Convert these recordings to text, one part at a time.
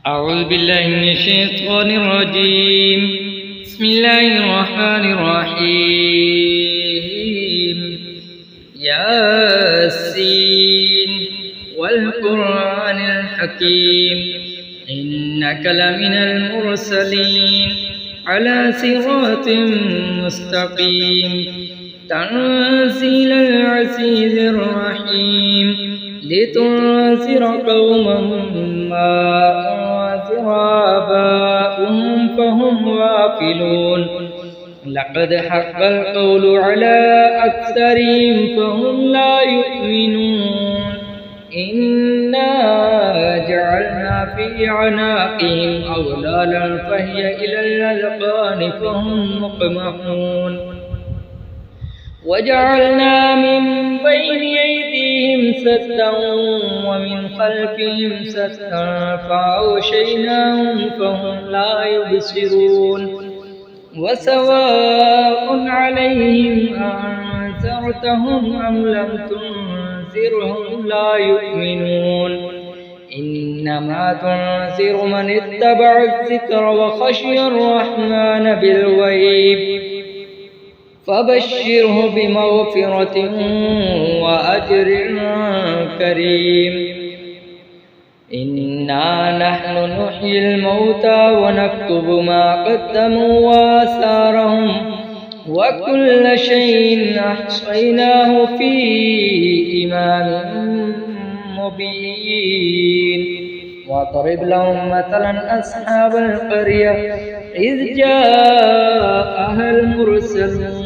أعوذ بالله من الشيطان الرجيم. بسم الله الرحمن الرحيم. ياسين والقرآن الحكيم إنك لمن المرسلين على صراط مستقيم تنزيل العزيز الرحيم لتنذر قوما ما أنذر آباؤهم فهم غافلون لقد حق القول على أكثرهم فهم لا يؤمنون إنا جعلنا في أعناقهم أغلالا فهي إلى الأذقان فهم مقمحون وجعلنا من بين أيديهم سدا ومن خلفهم سدا فأغشيناهم فهم لا يبصرون وسواء عليهم أنذرتهم أم لم تنذرهم لا يؤمنون إنما تنذر من اتبع الذكر وخشي الرحمن بالغيب فبشره بمغفرة وأجر كريم إنا نحن نحيي الموتى ونكتب ما قدموا وآثارهم وكل شيء أحصيناه في إمام مبين واضرب لهم مثلا أصحاب القرية إذ جاءها المرسلون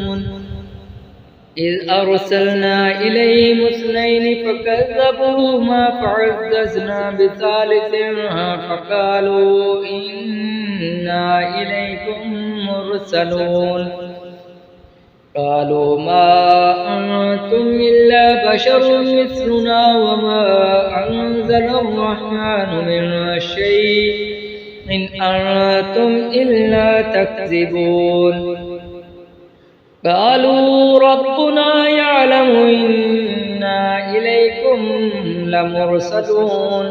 إذ أرسلنا إليهم اثنين فكذبوهما فعززنا بثالث فقالوا إنا إليكم مرسلون قالوا ما أنتم إلا بشر مثلنا وما أنزل الرحمن من شيء إن أنتم إلا تكذبون قالوا ربنا يعلم إنا إليكم لمرسلون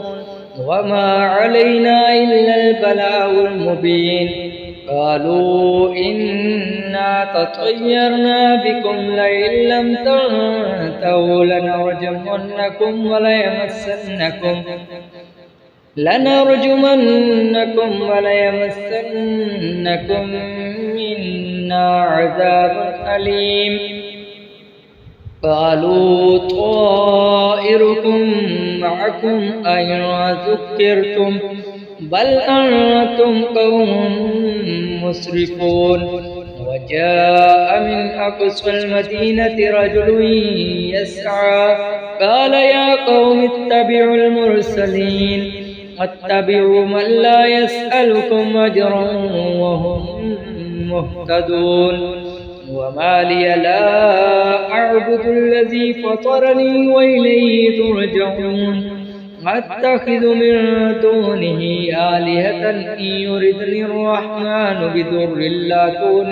وما علينا إلا البلاغ المبين قالوا إنا تطيرنا بكم لئن لم تنتهوا لنرجمنكم وليمسنكم منا عذاب أليم قالوا طائركم معكم أين ذكرتم بل أنتم قوم مسرفون وجاء من أقصى المدينة رجل يسعى قال يا قوم اتبعوا المرسلين واتبعوا من لا يسألكم أجرا وهم مهتدون وما لي لا أعبد الذي فطرني وإليه ترجعون أتخذ من دونه آلهة إن يردني الرحمن بضر لا تغن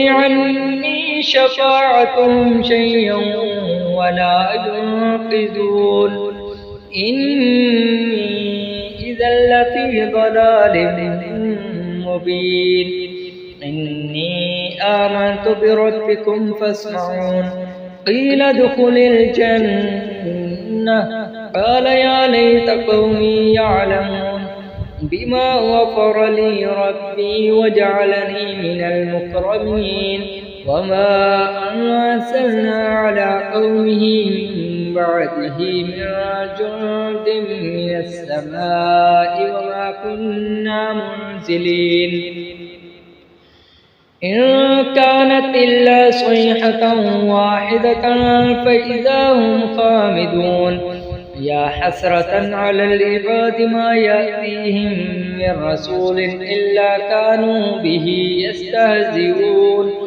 عني شفاعتهم شيئا ولا ينقذون إني إذا لفي ضلال مبين إني آمنت بربكم فاسمعون قيل ادخل الجنة قال يا ليت قومي يعلمون بما غفر لي ربي وجعلني من المكرمين وما أرسلنا على قومه من بعده من جند من السماء وما كنا منزلين إن كانت إلا صيحة واحدة فإذا هم خامدون يا حسرة على العباد ما يأتيهم من رسول إلا كانوا به يستهزئون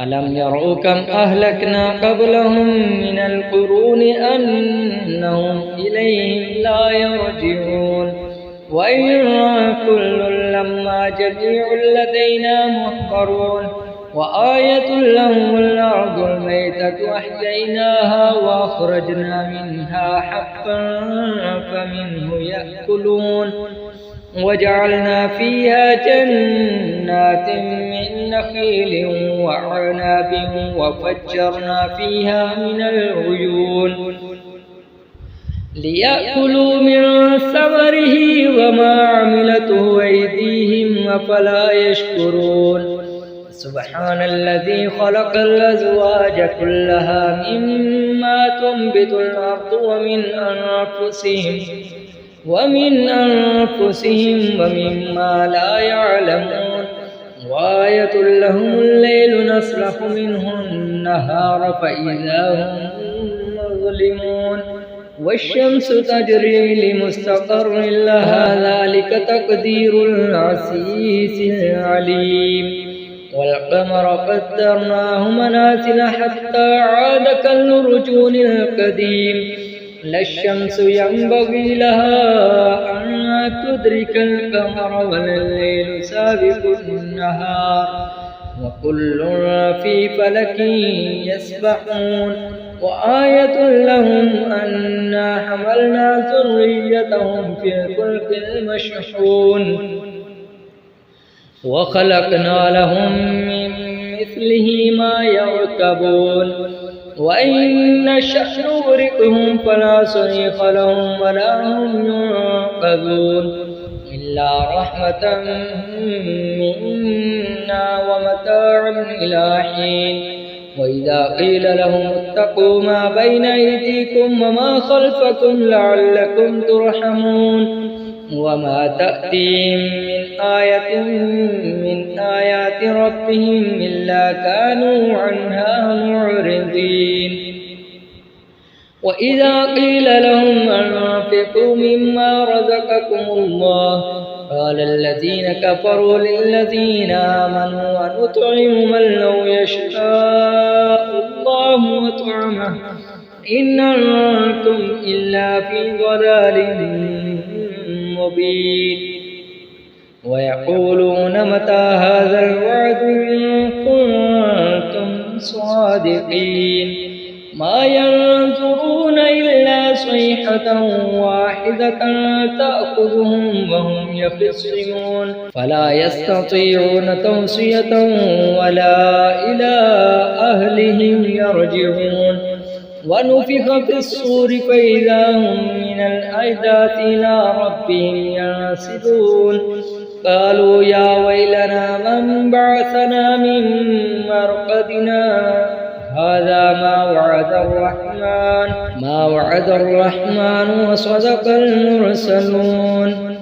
ألم يروا كم أهلكنا قبلهم من القرون أنهم إليهم لا يرجعون وإن كل لما جميع لدينا محضرون وآية لهم الأرض الميتة أحييناها وأخرجنا منها حبا فمنه يأكلون وجعلنا فيها جنات من نخيل وعناب وفجرنا فيها من العيون ليأكلوا من ثمره وما عملته أيديهم أفلا يشكرون سبحان الذي خلق الأزواج كلها مما تنبت الأرض ومن أنفسهم ومما لا يعلمون وآية لهم الليل نسلخ منه النهار فإذا هم مظلمون والشمس تجري لمستقر لها ذلك تقدير العزيز العليم والقمر قدرناه منازل حتى عاد كالعرجون القديم لا الشمس ينبغي لها أن تدرك القمر ولا الليل سابق النهار وكل في فلك يسبحون وآية لهم أنا حملنا ذريتهم في الفلك المشحون وخلقنا لهم من مثله ما يركبون وإن نشأ نغرقهم فلا صريخ لهم ولا هم ينقذون إلا رحمة منا ومتاعا إلى حين وإذا قيل لهم اتقوا ما بين أيديكم وما خلفكم لعلكم ترحمون وما تأتيهم من آية من آيات ربهم إلا كانوا عنها معرضين وإذا قيل لهم أنفقوا مما رزقكم الله قال الذين كفروا للذين آمنوا ونطعم من لو يشاء الله وطعمه إن أنتم إلا في ضلال مبين ويقولون متى هذا الوعد إن كنتم صادقين ما ينظرون إلا صيحة واحدة تأخذهم وهم يخصمون فلا يستطيعون توصية ولا إلى أهلهم يرجعون ونفخ في الصور فإذا هم من الأجداث إلى ربهم ينسلون قالوا يا ويلنا من بعثنا من مرقدنا هذا ما وعد الرحمن وصدق المرسلون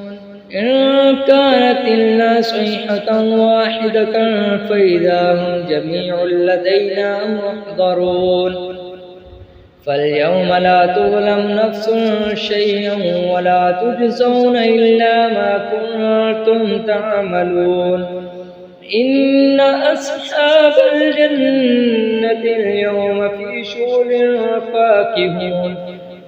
إن كانت إلا صيحة واحدة فإذا هم جميع لدينا محضرون فاليوم لا تظلم نفس شيئا ولا تجزون إلا ما كنتم تعملون إن أصحاب الجنة اليوم في شغل فاكهون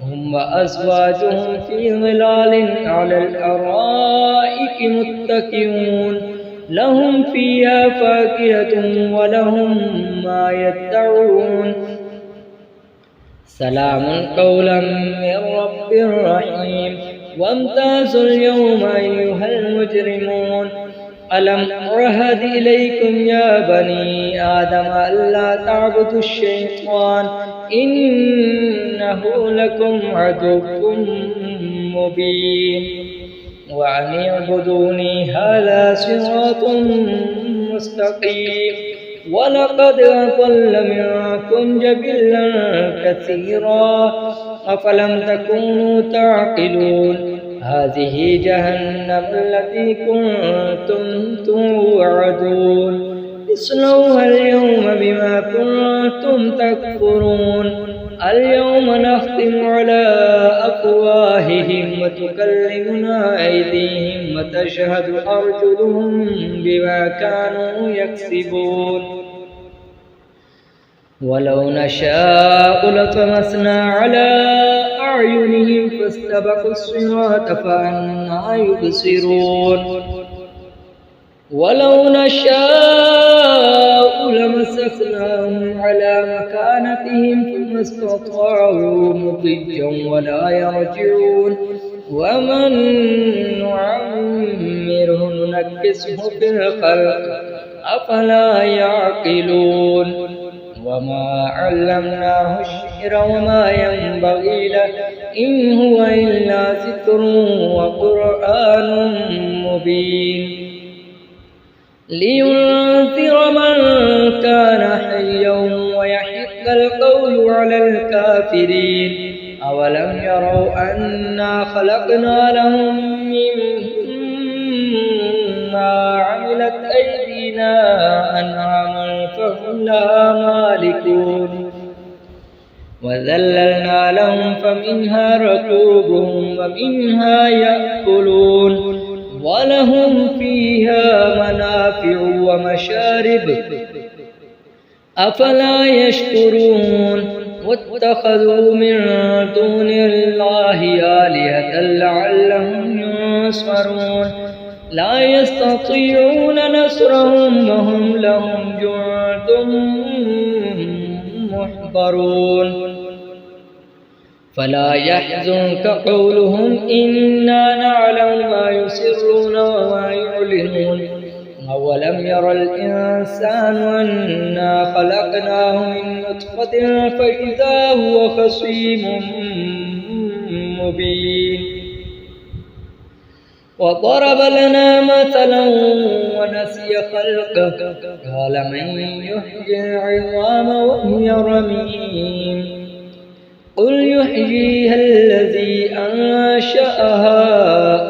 هم وأزواجهم في ظلال على الأرائك متكئون لهم فيها فاكهة ولهم ما يدعون سلام قولا من رب رحيم وامتازوا اليوم أيها المجرمون ألم أعهد إليكم يا بني آدم ألا تعبدوا الشيطان إنه لكم عدو مبين وأن اعبدوني هذا صراط مستقيم ولقد أضل منكم جبلا كثيرا أفلم تكونوا تعقلون هذه جهنم التي كنتم توعدون اصلوها اليوم بما كنتم تكفرون اليوم نختم على أفواههم وتكلمنا أيديهم وتشهد أرجلهم بما كانوا يكسبون ولو نشاء لطمسنا على أعينهم فاستبقوا الصراط فأنى يبصرون ولو نشاء لمسخناهم على مكانتهم فما استطاعوا مضجا ولا يرجعون ومن نعمره ننكسه في الخلق أفلا يعقلون وما علمناه الشعر وما ينبغي له إن هو إلا ذكر وقرآن مبين لينذر من كان حيا ويحق القول على الكافرين أولم يروا أنا خلقنا لهم مما عملت أيدينا أنعاما فهم لها مالكون وذللنا لهم فمنها ركوبهم ومنها يأكلون ولهم فيها منافع ومشارب أفلا يشكرون واتخذوا من دون الله آلهة لعلهم ينصرون لا يستطيعون نصرهم وهم لهم جند محضرون فلا يحزنك قولهم إنا نعلم ما يسرون وما يعلنون أولم ير الإنسان أنا خلقناه من نطفة فإذا هو خصيم مبين وضرب لنا مثلا ونسي خلقه قال من يحيي العظام وهي رميم قل يحييها الذي أنشأها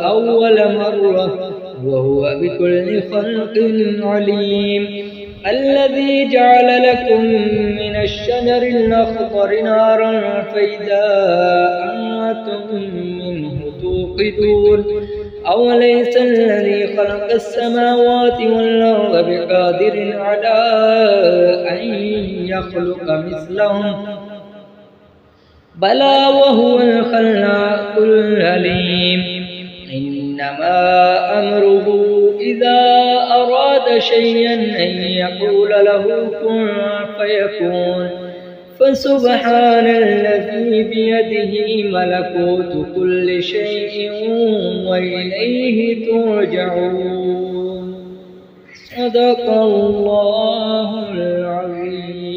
أول مرة وهو بكل خلق عليم الذي جعل لكم من الشجر الأخضر نارا فإذا أنتم منه توقدون أوليس الذي خلق السماوات والأرض بقادر على أن يخلق مثلهم بلى وهو الخلاق العليم إنما أمره إذا أراد شيئا أن يقول له كن فيكون فسبحان الذي بيده ملكوت كل شيء وإليه ترجعون صدق الله العظيم.